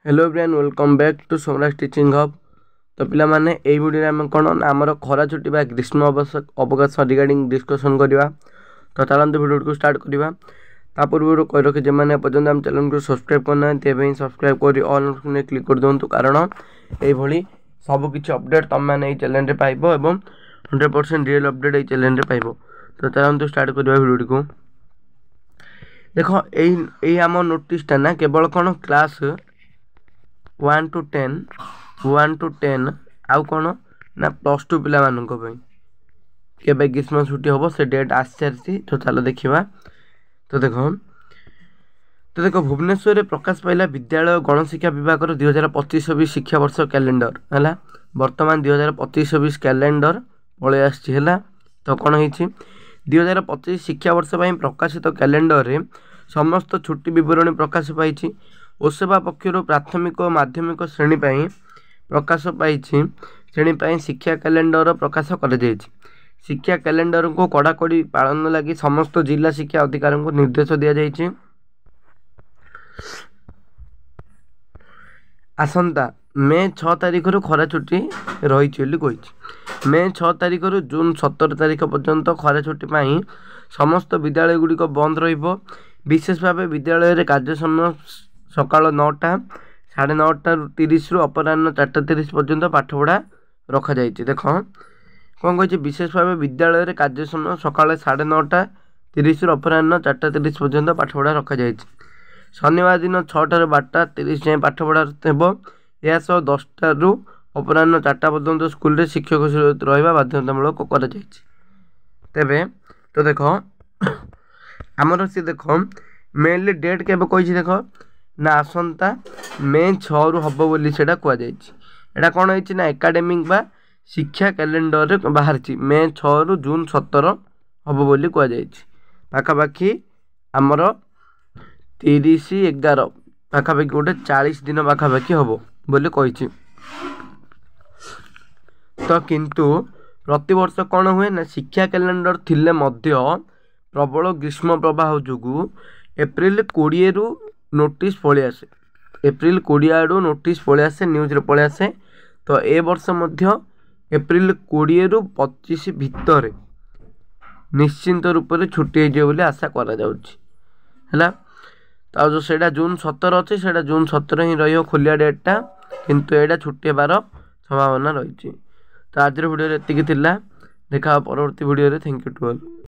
Hello everyone welcome back to Somraj teaching hub. तो पिला माने एई वीडियो आम कौन आमर खरा छुट्टी बा ग्रीष्म अवकाश रिगार्डिंग डिस्कसन करवा। तो चलते वीडियो को स्टार्ट करवा। ता पूर्व कही रखे जमाने पर्यटन आम चैनल को सब्सक्राइब करना सब्सक्राइब कर ऑल क्लिक कर दिंतु कारण ये सबकि अपडेट तुम मैंने चैनल में पाइब और 100% रियल अपडेट ये चैनल में पाइब। तो चलते स्टार्ट करवा वीडियो को। देख यही आम नोटिसटा ना केवल कौन क्लास 1 to 10 आउ कौन ना +2 पिला केबे ग्रीष्म छुट्टी हम से डेट आसी सारी। तो चलो देखा। तो देखो भुवनेश्वर में प्रकाश पाइला विद्यालय गणशिक्षा विभाग 2025-26 शिक्षा वर्ष कैलेंडर है। बर्तमान 2025-26 कैलेंडर पलि आसा। तो कौन हो 2025 शिक्षा वर्ष प्रकाशित कैलेंडर रे समस्त छुट्टी विवरणी प्रकाश पाई। ओसेवा पक्षर प्राथमिक और माध्यमिक श्रेणी प्रकाश पाई। श्रेणी शिक्षा कैलेंडर प्रकाश कर शिक्षा कैलेंडर को कड़ाकड़ी पालन लगी समस्त जिला शिक्षा अधिकारी को निर्देश दि जाइए। आसंता मे 6 तारिख खरा छुट्टी रही। मे 6 तारिख जून 17 तारिख पर्यंत खरा छुट्टी समस्त विद्यालय गुड़िक बंद रहिबो। विशेष भाव विद्यालय कार्य समय सकाल 9टा 9:30 रु अपराह्न 4:30 पर्यंत पाठपढ़ा रखा जाइए। देख कौन कही विशेष भाव विद्यालय कार्य समय सकाल 9:30 रु अपराह्न 4:30 पर्यंत पाठपढ़ा रखा जाइए। शनिवार दिन 6टा 12:30 जाए पाठपढ़ा हो। यह 10टा रु अपराह्न 4टा पर्यंत स्कूल शिक्षक रहा बाध्यतामूलक कर। तेबे तो देख आमर सी देख मेनली डेट के देख ना आसंता मे 6 रु हम बोली से कहुई। कौन है एकाडेमिक बा शिक्षा कैलेंडर बाहर मे 6 रु जून 17 हम बोली कहुई। पाखापाखि आमर 30/11 पाखापाखि गोटे 40 दिन पाखापाखि हम बोली कही। तो किंतु प्रतिवर्ष कौन हुए ना शिक्षा कैलेंडर थिले मध्य प्रबल ग्रीष्म प्रवाह जोगु एप्रिल 20 रु नोटिस पलि आसे। एप्रिल 20 आड़ू नोटिस पलि आसे न्यूज रे पलि आसे। तो ए वर्ष मध्य एप्रिल 20 रु 25 भितर निश्चिंत रूप से छुट्टी हो आशा करा है। तो जो सेटा जून 17 अच्छे से जून 17 ही रही खोलिया डेटा किंतु एटा छुट्टी बार संभावना रही। तो आज वीडियो एतिक देखा परवर्ती video. Thank you to all.